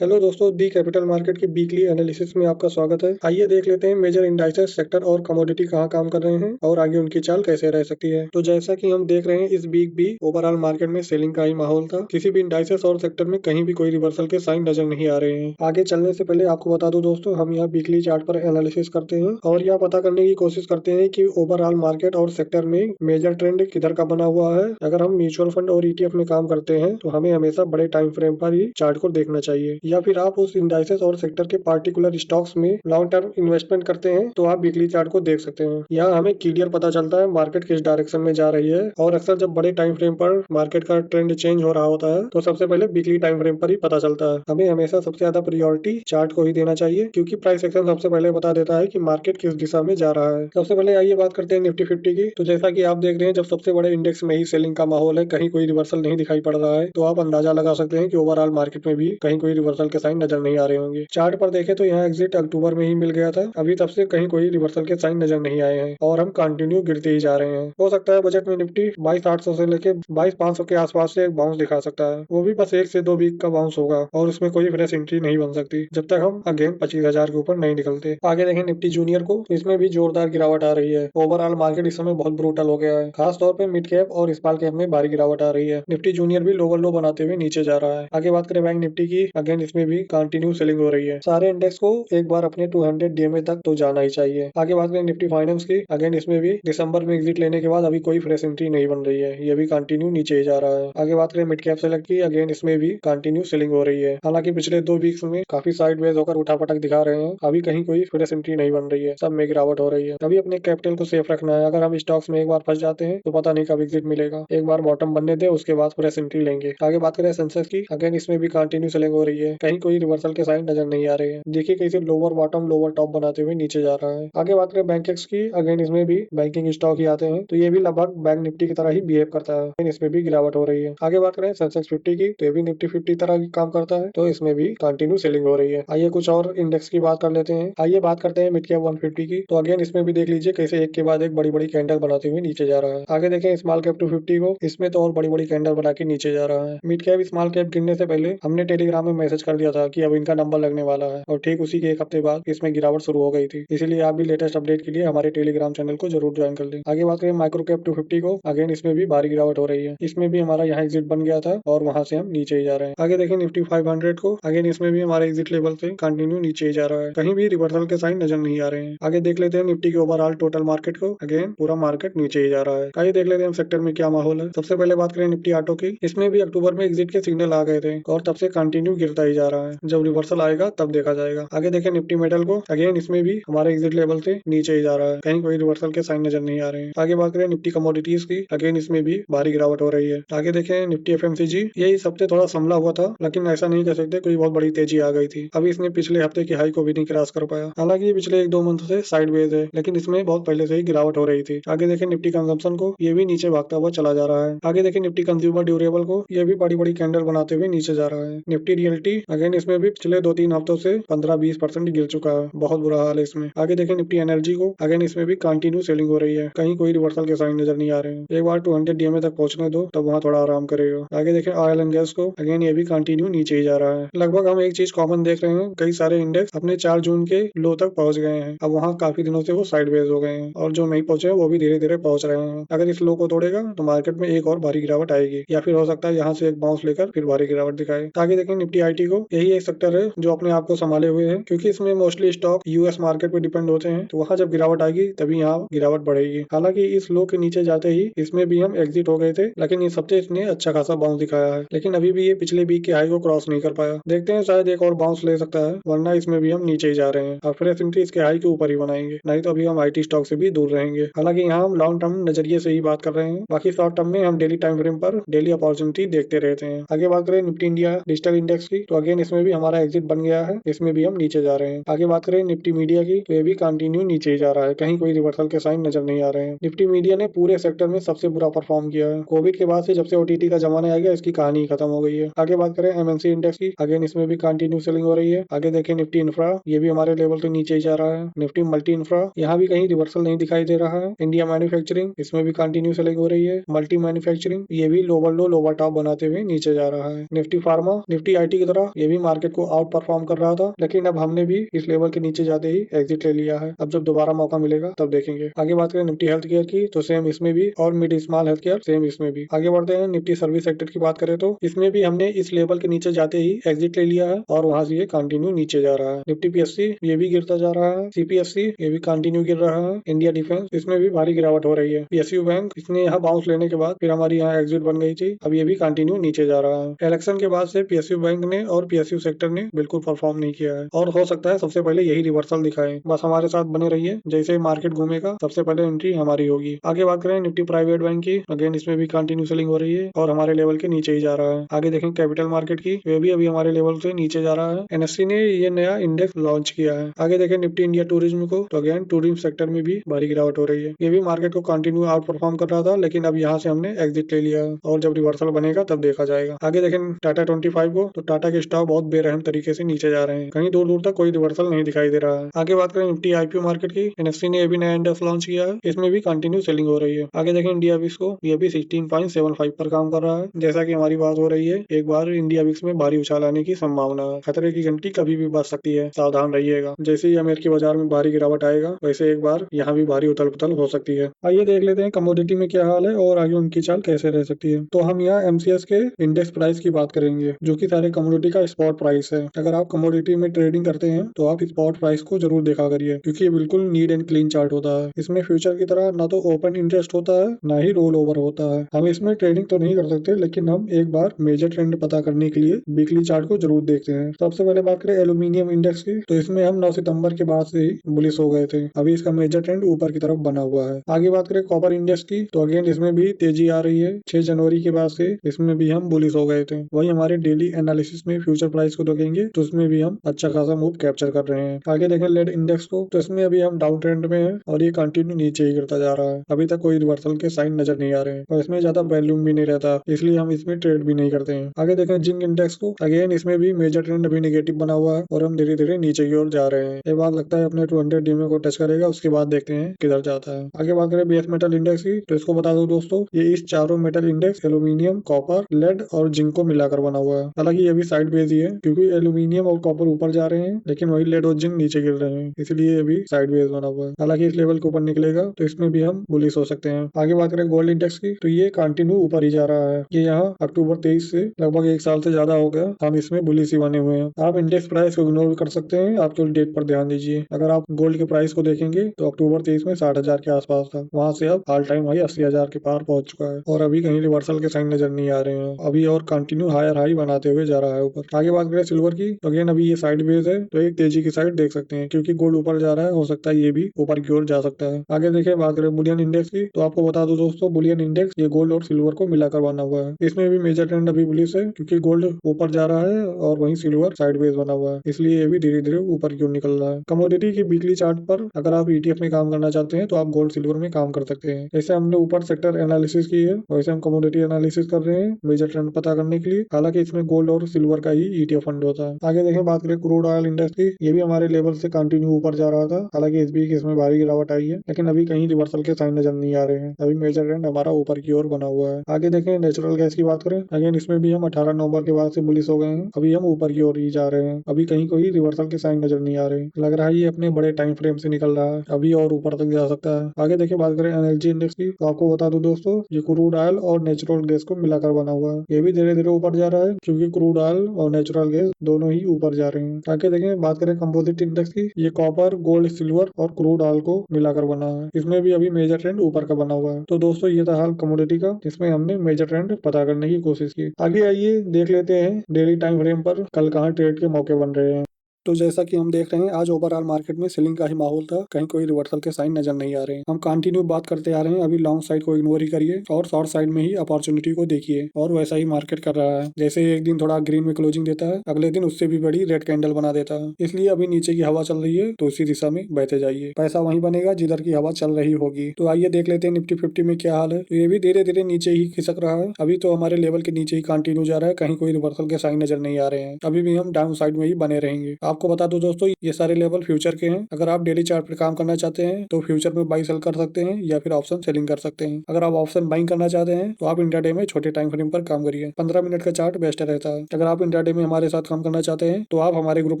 Hello दोस्तों, दी capital market की weekly analysis में आपका स्वागत है। आइए देख लेते हैं मेजर इंडाइसेस, सेक्टर और कमोडिटी कहाँ काम कर रहे हैं और आगे उनकी चाल कैसे रह सकती है। तो जैसा कि हम देख रहे हैं, इस वीक भी ओवरऑल मार्केट में सेलिंग का ही माहौल था। किसी भी इंडाइसेस और सेक्टर में कहीं भी कोई रिवर्सल के साइन नजर नहीं आ रहे हैं। आगे चलने से पहले आपको बता दूं दोस्तों, हम यहाँ वीकली चार्ट पर एनालिसिस करते हैं और यह पता करने की कोशिश करते हैं कि ओवरऑल मार्केट और सेक्टर में मेजर ट्रेंड किधर का बना हुआ है। अगर हम म्यूचुअल फंड और ईटीएफ में काम करते हैं तो हमें हमेशा बड़े टाइम फ्रेम पर ही चार्ट को देखना चाहिए, या फिर आप उस इंडाइसेस और सेक्टर के पार्टिकुलर स्टॉक्स में लॉन्ग टर्म इन्वेस्टमेंट करते हैं तो आप वीकली चार्ट को देख सकते हैं। यहाँ हमें क्लियर पता चलता है मार्केट किस डायरेक्शन में जा रही है। और अक्सर जब बड़े टाइम फ्रेम पर मार्केट का ट्रेंड चेंज हो रहा होता है तो सबसे पहले वीकली टाइम फ्रेम पर ही पता चलता है। हमें हमेशा सबसे ज्यादा प्रायोरिटी चार्ट को ही देना चाहिए, क्योंकि प्राइस एक्शन सबसे पहले बता देता है कि मार्केट किस दिशा में जा रहा है। सबसे पहले आइए बात करते हैं निफ्टी 50 की। तो जैसा कि आप देख रहे हैं, जब सबसे बड़े इंडेक्स में ही सेलिंग का माहौल है, कहीं कोई रिवर्सल नहीं दिखाई पड़ रहा है, तो आप अंदाजा लगा सकते हैं कि ओवरऑल मार्केट में भी कहीं कोई रिवर्सल के साइन नजर नहीं आ रहे होंगे। चार्ट पर देखें तो यहाँ एग्जिट अक्टूबर में ही मिल गया था। अभी तब से कहीं कोई रिवर्सल के साइन नजर नहीं आए हैं और हम कंटिन्यू गिरते ही जा रहे हैं। हो सकता है बजट में निफ्टी 22,800 से लेके 22,500 के आसपास से एक बाउंस दिखा सकता है। वो भी बस 1 से 2 वीक का बाउंस होगा और उसमें कोई फ्रेश एंट्री नहीं बन सकती जब तक हम अगेन 25,000 के ऊपर नहीं निकलते। आगे देखें निफ्टी जूनियर को, इसमें भी जोरदार गिरावट आ रही है। ओवरऑल मार्केट इस समय बहुत ब्रूटल हो गया है, खास तौर पे मिड कैप और स्मॉल कैप में भारी गिरावट आ रही है। निफ्टी जूनियर भी लोअर लो बनाते हुए नीचे जा रहा है। आगे बात करें बैंक निफ्टी की, अगेन इसमें भी कंटिन्यू सेलिंग हो रही है। सारे इंडेक्स को एक बार अपने 200 डीएमए तक तो जाना ही चाहिए। आगे बात करें निफ्टी फाइनेंस की, अगेन इसमें भी दिसंबर में एग्जिट लेने के बाद अभी कोई फ्रेश एंट्री नहीं बन रही है, ये भी कंटिन्यू नीचे ही जा रहा है। आगे बात करें मिड कैप सेलेक्ट की, अगेन इसमें भी कंटिन्यू सेलिंग हो रही है। हालांकि पिछले 2 वीक्स में काफी साइडवेज होकर उठापटक दिखा रहे हैं, अभी कहीं कोई फ्रेश एंट्री नहीं बन रही है, सब में गिरावट हो रही है। अभी अपने कैपिटल को सेफ रखना है। अगर हम स्टॉक्स में एक बार फंस जाते हैं तो पता नहीं कब एग्जिट मिलेगा। एक बार बॉटम बनने दे, उसके बाद फ्रेश एंट्री लेंगे। आगे बात करें सेंसेक्स की, अगेन इसमें भी कंटिन्यू सेलिंग हो रही है, कहीं कोई रिवर्सल के साइन नजर नहीं आ रहे हैं। देखिए कैसे लोअर बॉटम लोअर टॉप बनाते हुए नीचे जा रहा है। आगे बात करें बैंकेक्स की, अगेन इसमें भी बैंकिंग स्टॉक ही आते हैं, तो ये भी लगभग बैंक निफ्टी की तरह ही बिहेव करता है, लेकिन इसमें भी गिरावट हो रही है। आगे बात करें सेंसेक्स 50 की, तो ये भी निफ्टी 50 तरह की काम करता है, तो इसमें भी कंटिन्यू सेलिंग हो रही है। आइए कुछ और इंडेक्स की बात कर लेते हैं। आइए बात करते हैं मिड कैप 150 की, तो अगेन इसमें भी देख लीजिए कैसे एक के बाद एक बड़ी बड़ी कैंडल बनाते हुए नीचे जा रहा है। आगे देखें स्मॉल कैप 250 को, इसमें तो और बड़ी बड़ी कैंडल बना के नीचे जा रहा है। मिड कैप स्मॉल कैप गिरने से पहले हमने टेलीग्राम में मैसेज कर दिया था कि अब इनका नंबर लगने वाला है, और ठीक उसी के एक हफ्ते बाद इसमें गिरावट शुरू हो गई थी। इसीलिए आप भी लेटेस्ट अपडेट के लिए हमारे टेलीग्राम चैनल को जरूर ज्वाइन कर लें। आगे बात करें माइक्रो कैप 250 को, अगेन इसमें भी भारी गिरावट हो रही है। इसमें भी हमारा यहाँ एग्जिट बन गया था और वहां से हम नीचे ही जा रहे हैं। आगे देखें निफ्टी 500 को, अगेन इसमें भी हमारे एग्जिट लेवल से कंटिन्यू नीचे ही जा रहा है, कहीं भी रिवर्सल के साइन नजर नहीं आ रहे हैं। आगे देख लेते हैं निफ्टी के ओवरऑल टोटल मार्केट को, अगेन पूरा मार्केट नीचे ही जा रहा है। आइए देख लेते हैं सेक्टर में क्या माहौल है। सबसे पहले बात करें निफ्टी ऑटो की, इसमें भी अक्टूबर में एग्जिट के सिग्नल आ गए थे और तब से कंटिन्यू गिरता ही जा रहा है। जब रिवर्सल आएगा तब देखा जाएगा। आगे देखें निफ्टी मेटल को, अगेन इसमें भी हमारे एग्जिट लेवल से नीचे ही जा रहा है, कहीं कोई रिवर्सल के साइन नजर नहीं आ रहे हैं। आगे बात करें निफ्टी कमोडिटीज की, अगेन इसमें भी भारी गिरावट हो रही है। आगे देखें निफ्टी एफएमसीजी, यही सबसे थोड़ा संभला हुआ था, लेकिन ऐसा नहीं कह सकते कोई बहुत बड़ी तेजी आ गई थी। अभी इसने पिछले हफ्ते की हाई को भी नहीं क्रॉस कर पाया। हालांकि ये पिछले 1-2 मंथ से साइडवेज है, लेकिन इसमें बहुत पहले से ही गिरावट हो रही थी। आगे देखें निफ्टी कंजम्पशन को, ये भी नीचे भागता हुआ चला जा रहा है। आगे देखें निफ्टी कंज्यूमर ड्यूरेबल को, ये भी बड़ी बड़ी कैंडल बनाते हुए नीचे जा रहा है। निफ्टी रियल्टी, अगेन इसमें भी पिछले 2-3 हफ्तों से 15-20% गिर चुका है, बहुत बुरा हाल है इसमें। आगे देखें निफ्टी एनर्जी को, अगेन इसमें भी कंटिन्यू सेलिंग हो रही है, कहीं कोई रिवर्सल के साइन नजर नहीं आ रहे हैं। एक बार 200 डीएमए तक पहुंचने दो, तब वहां थोड़ा आराम करेगा। आगे देखें ऑयल एंड गैस को, अगेन ये भी कंटिन्यू नीचे ही जा रहा है। लगभग हम एक चीज कॉमन देख रहे हैं, कई सारे इंडेक्स अपने 4 जून के लो तक पहुंच गए हैं। अब वहां काफी दिनों से वो साइडवेज हो गए हैं, और जो नहीं पहुंचे हैं वो भी धीरे धीरे पहुंच रहे हैं। अगर इस लो को तोड़ेगा तो मार्केट में एक और भारी गिरावट आएगी, या फिर हो सकता है यहाँ से एक बाउंस लेकर फिर भारी गिरावट दिखाए। आगे देखें निफ्टी आईटी को, यही एक सेक्टर है जो अपने आप को संभाले हुए है, क्योंकि इसमें मोस्टली स्टॉक यूएस मार्केट पे डिपेंड होते हैं, तो वहां जब गिरावट आएगी तभी यहाँ गिरावट बढ़ेगी। हालांकि इस लो के नीचे जाते ही इसमें भी हम एग्जिट हो गए थे, लेकिन इस हफ्ते इसने अच्छा खासा बाउंस दिखाया है, लेकिन अभी भी ये पिछले वीक के हाई को क्रॉस नहीं कर पाया। देखते हैं शायद एक और बाउंस ले सकता है, वरना इसमें भी हम नीचे ही जा रहे हैं और फ्रेश एंट्री इसके हाई के ऊपर ही बनाएंगे, नहीं तो अभी हम आईटी स्टॉक से भी दूर रहेंगे। हालांकि यहाँ हम लॉन्ग टर्म नजरिए से ही बात कर रहे हैं, बाकी शॉर्ट टर्म में हम डेली टाइम फ्रेम पर डेली अपॉर्चुनिटी देखते रहते हैं। आगे बात करें निफ्टी इंडिया डिजिटल इंडेक्स की, तो अगेन इसमें भी हमारा एग्जिट बन गया है, इसमें भी हम नीचे जा रहे हैं। आगे बात करें निफ्टी मीडिया की, तो ये भी कंटिन्यू नीचे ही जा रहा है, कहीं कोई रिवर्सल के साइन नजर नहीं आ रहे हैं। निफ्टी मीडिया ने पूरे सेक्टर में सबसे बुरा परफॉर्म किया है। कोविड के बाद से जब से ओटीटी का जमाना आ गया, इसकी कहानी खत्म हो गई है। आगे बात करें एमएनसी इंडेक्स की, अगेन इसमें भी कंटिन्यू सेलिंग हो रही है। आगे देखें निफ्टी इंफ्रा, ये भी हमारे लेवल से नीचे ही जा रहा है। निफ्टी मल्टी इंफ्रा, यहाँ भी कहीं रिवर्सल नहीं दिखाई दे रहा है। इंडिया मैन्युफैक्चरिंग, इसमें भी कंटिन्यू सेलिंग हो रही है। मल्टी मैन्युफैक्चरिंग, ये भी लोअर लो लोअर टॉप बनाते हुए नीचे जा रहा है। निफ्टी फार्मा, निफ्टी आईटी की तरह ये भी मार्केट को आउट परफॉर्म कर रहा था, लेकिन अब हमने भी इस लेवल के नीचे जाते ही एग्जिट ले लिया है। अब जब दोबारा मौका मिलेगा तब देखेंगे। आगे बात करें निफ्टी हेल्थ केयर की, तो सेम इसमें भी, और mid small health care same इसमें भी। आगे बढ़ते हैं निफ्टी सर्विस सेक्टर की बात करें तो इसमें भी हमने इस लेवल के नीचे जाते ही एग्जिट ले लिया है और वहां से ये कंटिन्यू नीचे जा रहा है। निफ्टी पीएससी ये भी गिरता जा रहा है। सीपीएससी ये भी कंटिन्यू गिर रहा है। इंडिया डिफेंस इसमें भी भारी गिरावट हो रही है। पीएसयू बैंक इसने यहाँ बाउंस लेने के बाद फिर हमारी यहाँ एग्जिट बन गई थी, अब ये भी कंटिन्यू नीचे जा रहा है। इलेक्शन के बाद से पीएसयू बैंक ने और पीएसयू सेक्टर ने बिल्कुल परफॉर्म नहीं किया है और हो सकता है सबसे पहले यही रिवर्सल दिखाए। बस हमारे साथ बने रहिए, जैसे मार्केट घूमेगा सबसे पहले एंट्री हमारी होगी। आगे बात करें निफ्टी प्राइवेट बैंक की, अगेन इसमें भी कंटिन्यू सेलिंग हो रही है और हमारे लेवल के नीचे ही जा रहा है। आगे देखें कैपिटल मार्केट की, वे भी अभी हमारे लेवल से नीचे जा रहा है। एनएससी ने ये नया इंडेक्स लॉन्च किया है। आगे देखें निफ्टी इंडिया टूरिज्म को, तो अगेन टूरिज्म सेक्टर में भी भारी गिरावट हो रही है। ये भी मार्केट को कंटिन्यू आउट परफॉर्म कर रहा था, लेकिन अब यहाँ से हमने एग्जिट ले लिया है और जब रिवर्सल बनेगा तब देखा जाएगा। आगे देखें टाटा 25 को, तो टाटा के स्टॉक बहुत बेरहम तरीके से नीचे जा रहे हैं, कहीं दूर दूर तक कोई रिवर्सल नहीं दिखाई दे रहा है। आगे बात करें निफ्टी आईपीओ मार्केट की, एनएससी ने भी नया इंडेक्स लॉन्च किया है, इसमें भी कंटिन्यू सेलिंग हो रही है। आगे देखें इंडिया विक्स को, ये भी 16.75 पर काम कर रहा है। जैसा कि हमारी बात हो रही है, एक बार इंडिया विक्स में भारी उछाल आने की संभावना है। खतरे की घंटी कभी भी बज सकती है, सावधान रहिएगा। जैसे ही अमेरिकी बाजार में भारी गिरावट आएगा, वैसे एक बार यहाँ भी भारी उथल पुथल हो सकती है। आइए देख लेते हैं कमोडिटी में क्या हाल है और आगे उनकी चाल कैसे रह सकती है। तो हम यहाँ एमसीएक्स के इंडेक्स प्राइस की बात करेंगे, जो कि सारे कमोडिटी का स्पॉट प्राइस है। अगर आप कमोडिटी में ट्रेडिंग करते हैं तो आप स्पॉट प्राइस को जरूर देखा करिए, क्योंकि ये बिल्कुल नीट एंड क्लीन चार्ट होता है। इसमें फ्यूचर की तरह ना तो ओपन इंटरेस्ट होता है, ना ही रोल ओवर होता है। हम इसमें ट्रेडिंग तो नहीं कर सकते, लेकिन हम एक बार मेजर ट्रेंड पता करने के लिए वीकली चार्ट को जरूर देखते हैं। सबसे पहले बात करें एल्यूमिनियम इंडेक्स की, तो इसमें हम 9 सितंबर के बाद से ही बुलिश हो गए थे। अभी इसका मेजर ट्रेंड ऊपर की तरफ बना हुआ है। आगे बात करें कॉपर इंडेक्स की, तो अगेन इसमें भी तेजी आ रही है। 6 जनवरी के बाद से इसमें भी हम बुलिश हो गए थे। वही हमारे डेली एनालिसिस में फ्यूचर प्राइस को देखेंगे तो उसमें भी हम अच्छा खासा मूव कैप्चर कर रहे हैं। आगे देखें लेड इंडेक्स को, तो इसमें अभी हम डाउन ट्रेंड में है और ये कंटिन्यू नीचे ही गिरता जा रहा है। अभी तक कोई रिवर्सल के साइन नजर नहीं आ रहे हैं और इसमें ज्यादा वॉल्यूम भी नहीं रहता, इसलिए हम इसमें ट्रेड भी नहीं करते हैं। आगे देखें जिंक इंडेक्स को, अगेन इसमें भी मेजर ट्रेंड अभी नेगेटिव बना हुआ है और हम धीरे धीरे नीचे की ओर जा रहे हैं। ये बात लगता है अपने 200 डीएमए को टच करेगा, उसके बाद देखते हैं किधर जाता है। आगे बात करें बेस मेटल इंडेक्स की, तो इसको बता दो दोस्तों, ये इस चारों metal index aluminium, copper, lead और जिंक को मिलाकर बना हुआ है। हालांकि ये भी साइड बेस ही है, क्योंकि एल्यूमिनियम और कॉपर ऊपर जा रहे हैं, लेकिन वही लेड और जिंक नीचे गिर रहे हैं, इसलिए ये भी साइड बेस बना हुआ है। हालांकि इस लेवल के ऊपर निकलेगा तो इसमें भी हम बुलिश हो सकते हैं। आगे बात करें गोल्ड इंडेक्स की, तो ये कंटिन्यू ऊपर ही जा रहा है। ये यहाँ अक्टूबर 23 से लगभग 1 साल से ज्यादा हो गया हम इसमें बुलिश ही बने हुए हैं। आप इंडेक्स प्राइस को इग्नोर कर सकते हैं, आप केवल डेट पर ध्यान दीजिए। अगर आप गोल्ड के प्राइस को देखेंगे तो अक्टूबर 23 में 60,000 के आसपास था, वहां से अब ऑल टाइम हाई 80,000 के पार पहुंच चुका है और अभी कहीं रिवर्सल के साइन नजर नहीं आ रहे हैं। अभी और कंटिन्यू हायर हाई बनाते हुए जा रहा है ऊपर। आगे बात करें सिल्वर की, तो अगेन अभी ये साइड बेस है, तो एक तेजी की साइड देख सकते हैं, क्योंकि गोल्ड ऊपर जा रहा है, हो सकता है ये भी ऊपर की ओर जा सकता है। आगे देखिए बात करें बुलियन इंडेक्स की, तो आपको बता दो दोस्तों, बुलियन इंडेक्स ये गोल्ड और सिल्वर को मिलाकर बना हुआ है। इसमें भी मेजर ट्रेंड अभी बुलिश है, क्योंकि गोल्ड ऊपर जा रहा है और वहीं सिल्वर साइड बेस बना हुआ है, इसलिए ये भी धीरे धीरे ऊपर की ओर निकल रहा है। कमोडिटी की वीकली चार्ट पर अगर आप ईटीएफ में काम करना चाहते हैं तो आप गोल्ड सिल्वर में काम कर सकते हैं। जैसे हमने ऊपर सेक्टर एनालिसिस की है, वैसे हम कमोडिटी एनालिसिस कर रहे हैं मेजर ट्रेंड पता करने के लिए। हालांकि इसमें गोल्ड और सिल्वर का ही ईटीएफ फंड होता है। आगे देखें बात करें क्रूड ऑयल इंडेक्स की, ये भी हमारे लेवल से कंटिन्यू ऊपर जा रहा था। हालांकि इस बीच इसमें भारी गिरावट आई है, लेकिन अभी कहीं रिवर्सल के साइन नजर नहीं आ रहे हैं। अभी मेजर ट्रेंड हमारा ऊपर की ओर बना हुआ है। आगे देखें नेचुरल गैस की बात करें, अगेन इसमें भी हम 18 नवंबर के बाद से बुलिश हो गए हैं। अभी हम ऊपर की ओर ही जा रहे हैं, अभी कहीं कोई रिवर्सल के साइन नजर नहीं आ रहे। लग रहा है ये अपने बड़े टाइम फ्रेम से निकल रहा है, अभी और ऊपर तक जा सकता है। आगे देखिए बात करें एनर्जी इंडेक्स की, तो आपको बता दूं दोस्तों, ये क्रूड ऑयल और नेचुरल गैस को मिलाकर बना हुआ है। ये भी धीरे धीरे ऊपर जा रहा है, क्योंकि क्रूड ऑयल और नेचुरल गैस दोनों ही ऊपर जा रहे हैं। आगे देखें बात करें कंपोजिट इंडेक्स की, ये कॉपर, गोल्ड, सिल्वर और क्रूड ऑयल को मिलाकर बना है। इसमें भी अभी मेजर ट्रेंड ऊपर का बना हुआ है। तो दोस्तों ये था हाल कमोडिटी का, जिसमें हमने मेजर ट्रेंड पता करने की कोशिश की। आगे आइए देख लेते हैं डेली टाइम फ्रेम पर कल कहाँ ट्रेड के मौके बन रहे हैं। तो जैसा कि हम देख रहे हैं, आज ओवरऑल मार्केट में सेलिंग का ही माहौल था, कहीं कोई रिवर्सल के साइन नजर नहीं आ रहे हैं। हम कंटिन्यू बात करते आ रहे हैं, अभी लॉन्ग साइड को इग्नोर ही करिए और शॉर्ट साइड में ही अपॉर्चुनिटी को देखिए, और वैसा ही मार्केट कर रहा है। जैसे एक दिन थोड़ा ग्रीन में क्लोजिंग देता है, अगले दिन उससे भी बड़ी रेड कैंडल बना देता है। इसलिए अभी नीचे की हवा चल रही है, तो उसी दिशा में बहते जाइए, पैसा वहीं बनेगा जिधर की हवा चल रही होगी। तो आइए देख लेते हैं निफ्टी 50 में क्या हाल है। तो ये भी धीरे धीरे नीचे ही खिसक रहा है, अभी तो हमारे लेवल के नीचे ही कंटिन्यू जा रहा है, कहीं कोई रिवर्सल के साइन नजर नहीं आ रहे हैं। अभी भी हम डाउन साइड में ही बने रहेंगे। आप आपको बता दूं दोस्तों, ये सारे लेवल फ्यूचर के हैं। अगर आप डेली चार्ट पर काम करना चाहते हैं तो फ्यूचर में बाई सेल कर सकते हैं या फिर ऑप्शन सेलिंग कर सकते हैं। अगर आप ऑप्शन बाइंग करना चाहते हैं तो आप इंट्राडे में छोटे टाइम फ्रेम पर काम करिए। 15 मिनट का चार्ट बेस्ट रहता है। अगर आप इंट्राडे में हमारे साथ काम करना चाहते हैं तो आप हमारे ग्रुप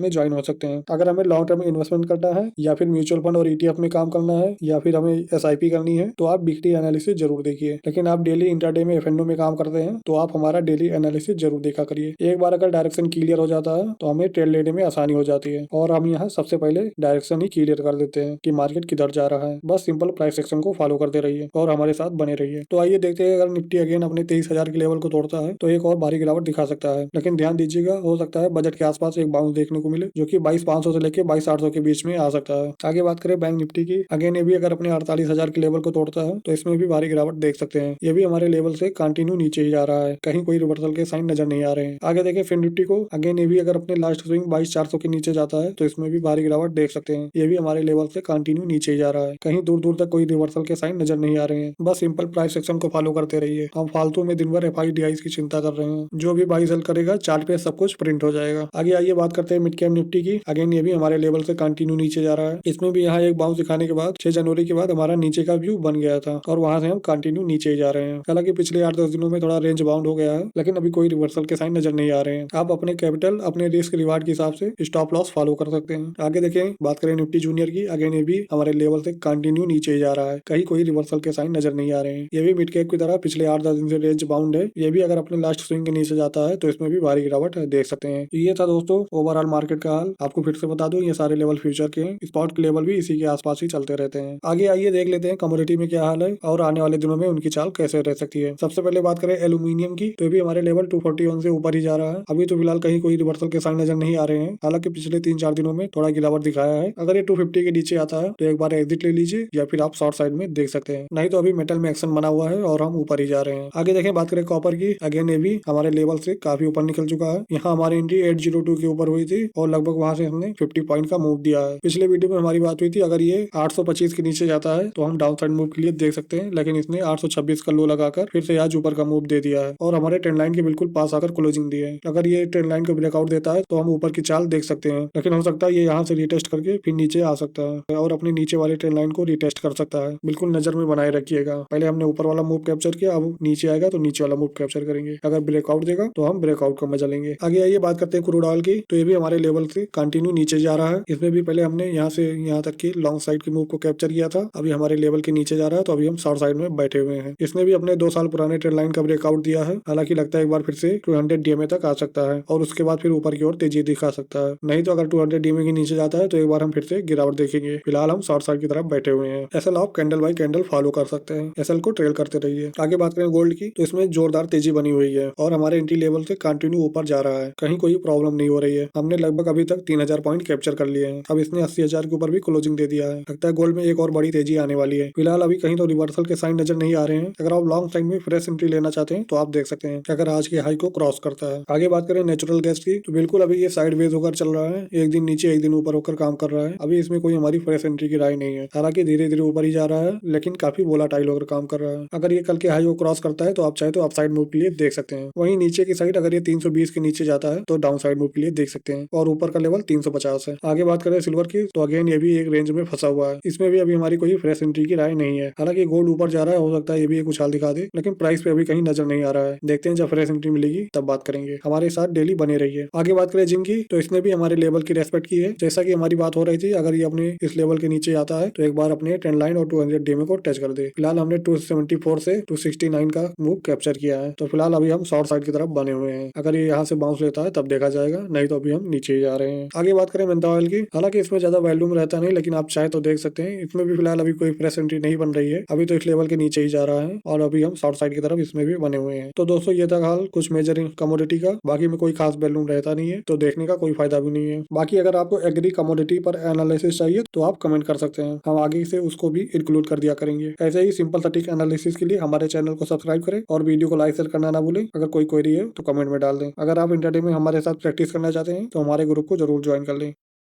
में ज्वाइन हो सकते हैं। अगर हमें लॉन्ग टर्म इन्वेस्टमेंट करना है या फिर म्यूचुअल फंड और ईटीएफ में काम करना है या फिर हमें एसआईपी करनी है तो आप वीकली एनालिसिस जरूर देखिए। लेकिन आप डेली इंट्राडे में एफएनओ में काम करते हैं तो आप हमारा डेली एनालिसिस जरूर देखा करिए। एक बार अगर डायरेक्शन क्लियर हो जाता है तो हमें ट्रेड लेने में आसानी हो जाती है और हम यहाँ सबसे पहले डायरेक्शन ही क्लियर कर देते हैं कि मार्केट किधर जा रहा है। बस सिंपल प्राइस एक्शन को फॉलो करते रहिए और हमारे साथ बने रहिए। तो आइए देखते हैं, अगर निफ्टी अगेन अपने 23,000 के लेवल को तोड़ता है तो एक और भारी गिरावट दिखा सकता है। लेकिन ध्यान दीजिएगा, हो सकता है बजट के आसपास एक बाउंस देखने को मिले जो कि 22,500 से लेकर 22,800 के बीच में आ सकता है। आगे बात करें बैंक निफ्टी की, अगेन ये भी अगर अपने 48,000 के लेवल को तोड़ता है तो इसमें भी भारी गिरावट देख सकते हैं। ये भी हमारे लेवल से कंटिन्यू नीचे ही जा रहा है, कहीं कोई रिवर्सल के साइन नजर नहीं आ रहे हैं। आगे देखें फिन निफ्टी को, अगेन ये भी अगर अपने लास्ट स्विंग 22,400 के नीचे जाता है तो इसमें भी भारी गिरावट देख सकते हैं। ये भी हमारे लेवल से कंटिन्यू नीचे ही जा रहा है, कहीं दूर दूर तक कोई रिवर्सल के साइन नजर नहीं आ रहे हैं। बस सिंपल प्राइस एक्शन को फॉलो करते रहिए। हम फालतू में दिन भर एफआईडीआईस की चिंता कर रहे हैं। जो भी बाई सेल करेगा चार्ट पे सब कुछ प्रिंट हो जाएगा। आगे आइए बात करते हैं मिड कैप निफ्टी की, अगेन ये भी हमारे लेवल से कंटिन्यू नीचे जा रहा है। इसमें भी यहाँ एक बाउंस दिखाने के बाद 6 जनवरी के बाद हमारा नीचे का व्यू बन गया था और वहां से हम कंटिन्यू नीचे ही जा रहे हैं। हालांकि पिछले 8-10 दिनों में थोड़ा रेंज बाउंड हो गया है, लेकिन अभी कोई रिवर्सल के साइन नजर नहीं आ रहे हैं। आप अपने कैपिटल अपने रिस्क रिवार्ड के हिसाब से स्टॉप लॉस फॉलो कर सकते हैं। आगे देखें, बात करें निफ्टी जूनियर की, अगेन ये भी हमारे लेवल से कंटिन्यू नीचे ही जा रहा है, कहीं कोई रिवर्सल के साइन नजर नहीं आ रहे हैं। ये भी मिड कैप की तरह पिछले 8-10 दिन से रेंज बाउंड है। ये भी अगर अपने लास्ट स्विंग के नीचे जाता है तो इसमें भी भारी गिरावट देख सकते हैं। ये था दोस्तों ओवरऑल मार्केट का हाल। आपको फिर से बता दूं, ये सारे लेवल फ्यूचर के हैं, स्पॉट के लेवल भी इसी के आसपास ही चलते रहते हैं। आगे आइए देख लेते हैं कमोडिटी में क्या हाल है और आने वाले दिनों में उनकी चाल कैसे रह सकती है। सबसे पहले बात करें एल्यूमिनियम की, तो ये भी हमारे लेवल 241 से ऊपर ही जा रहा है। अभी तो फिलहाल कहीं कोई रिवर्सल के साइन नजर नहीं आ रहे हैं, हालांकि पिछले 3-4 दिनों में थोड़ा गिरावट दिखाया है। अगर ये 250 के नीचे आता है तो एक बार एग्जिट ले लीजिए या फिर आप शॉर्ट साइड में देख सकते हैं। नहीं तो अभी मेटल में एक्शन बना हुआ है और हम ऊपर ही जा रहे हैं। आगे देखें, बात करें कॉपर की, अगेन ये भी हमारे लेवल से काफी ऊपर निकल चुका है। यहाँ हमारी एंट्री 802 के ऊपर हुई थी और लगभग वहां से हमने 50 पॉइंट का मूव दिया है। पिछले वीडियो में हमारी बात हुई थी, अगर ये 825 के नीचे जाता है तो हम डाउन साइड मूव के लिए देख सकते हैं, लेकिन इसने 826 का लो लगाकर फिर से आज ऊपर का मूव दे दिया है और हमारे ट्रेंड लाइन के बिल्कुल पास आकर क्लोजिंग दी है। अगर ये ट्रेंड लाइन को ब्रेकआउट देता है तो हम ऊपर की चाल देख सकते हैं, लेकिन हो सकता है ये यहाँ से रिटेस्ट करके फिर नीचे आ सकता है और अपने नीचे वाले ट्रेंड लाइन को रिटेस्ट कर सकता है। बिल्कुल नजर में बनाए रखिएगा। पहले हमने ऊपर वाला मूव कैप्चर किया, अब नीचे आएगा तो नीचे वाला मूव कैप्चर करेंगे। अगर ब्रेकआउट देगा तो हम ब्रेकआउट का मजा लेंगे। आगे आइए बात करते हैं क्रूड ऑयल की, तो ये भी हमारे लेवल से कंटिन्यू नीचे जा रहा है। इसमें भी पहले हमने यहाँ से यहाँ तक की लॉन्ग साइड की मूव को कैप्चर किया था, अभी हमारे लेवल के नीचे जा रहा है तो अभी हम शॉर्ट साइड में बैठे हुए हैं। इसने भी अपने 2 साल पुराने ट्रेंड लाइन का ब्रेकआउट दिया है, हालांकि लगता है एक बार फिर से 200 डीएमए तक आ सकता है और उसके बाद फिर ऊपर की ओर तेजी दिखा सकता है। नहीं तो अगर 200 डीएमए के नीचे जाता है तो एक बार हम फिर से गिरावट देखेंगे। फिलहाल हम शॉर्ट साइड की तरफ बैठे हुए हैं। एसएल आप कैंडल बाय कैंडल फॉलो कर सकते हैं, एसएल को ट्रेल करते रहिए। आगे बात करें गोल्ड की, तो इसमें जोरदार तेजी बनी हुई है और हमारे एंट्री लेवल से कंटिन्यू ऊपर जा रहा है, कहीं कोई प्रॉब्लम नहीं हो रही है। हमने लगभग अभी तक 3000 पॉइंट कैप्चर कर लिए हैं। अब इसने 80,000 के ऊपर भी क्लोजिंग दे दिया है। लगता है गोल्ड में एक और बड़ी तेजी आने वाली है। फिलहाल अभी कहीं तो रिवर्सल के साइन नजर नहीं आ रहे हैं। अगर आप लॉन्ग साइड में फ्रेश एंट्री लेना चाहते हैं तो आप देख सकते हैं अगर आज के हाई को क्रॉस करता है। आगे बात करें नेचुरल गैस की, तो बिल्कुल अभी ये साइड वेज होकर चल रहा है, एक दिन नीचे एक दिन ऊपर होकर काम कर रहा है। अभी इसमें कोई हमारी फ्रेश एंट्री की राय नहीं है, हालांकि धीरे धीरे ऊपर ही जा रहा है लेकिन काफी वोलाटाइल होकर काम कर रहा है। अगर ये कल के हाई को क्रॉस करता है तो आप चाहे तो अप साइड मूव के लिए देख सकते हैं। वहीं नीचे की साइड अगर ये 320 के नीचे जाता है तो डाउन साइड मूव के लिए देख सकते हैं और ऊपर का लेवल 350 है। आगे बात करें सिल्वर की, तो अगेन ये भी एक रेंज में फंसा हुआ है। इसमें भी अभी हमारी कोई फ्रेश एंट्री की राय नहीं है। हालांकि गोल्ड ऊपर जा रहा है, हो सकता है ये भी एक उछाल दिखा दे, लेकिन प्राइस पे अभी कहीं नजर नहीं आ रहा है। देखते हैं जब फ्रेश एंट्री मिलेगी तब बात करेंगे। हमारे साथ डेली बने रहिए। आगे बात करें जिंक की, तो इसने भी हमारे लेवल की रेस्पेक्ट की है। जैसा कि हमारी बात हो रही थी, अगर ये अपने इस लेवल के नीचे आता है तो एक बार अपने ट्रेंड लाइन और 200 डीएमए को टच कर दे। फिलहाल हमने 274 से 269 का मूव कैप्चर किया है, तो फिलहाल अभी हम शॉर्ट साइड की तरफ बने हुए हैं। अगर ये यहाँ से बाउंस लेता है तब देखा जाएगा, नहीं तो अभी हम नीचे ही जा रहे हैं। आगे बात करें मेंथा ऑयल की, हालांकि इसमें ज्यादा वॉल्यूम रहता नहीं, लेकिन आप चाहे तो देख सकते हैं इसमें भी फिलहाल अभी कोई फ्रेश एंट्री नहीं बन रही है। अभी तो इस लेवल के नीचे ही जा रहा है और अभी हम शॉर्ट साइड की तरफ इसमें भी बने हुए हैं। तो दोस्तों ये था हाल कुछ मेजर कमोडिटी का, बाकी में कोई खास वॉल्यूम रहता नहीं है तो देखने का कोई फायदा भी नहीं है। बाकी अगर आपको एग्री कमोडिटी पर एनालिसिस चाहिए तो आप कमेंट कर सकते हैं, हम आगे से उसको भी इंक्लूड कर दिया करेंगे। ऐसे ही सिंपल सटीक एनालिसिस के लिए हमारे चैनल को सब्सक्राइब करें और वीडियो को लाइक शेयर करना ना भूलें। अगर कोई क्वेरी है तो कमेंट में डाल दें। अगर आप इंटरडे में हमारे साथ प्रैक्टिस करना चाहते हैं तो हमारे ग्रुप को जरूर ज्वाइन कर लें।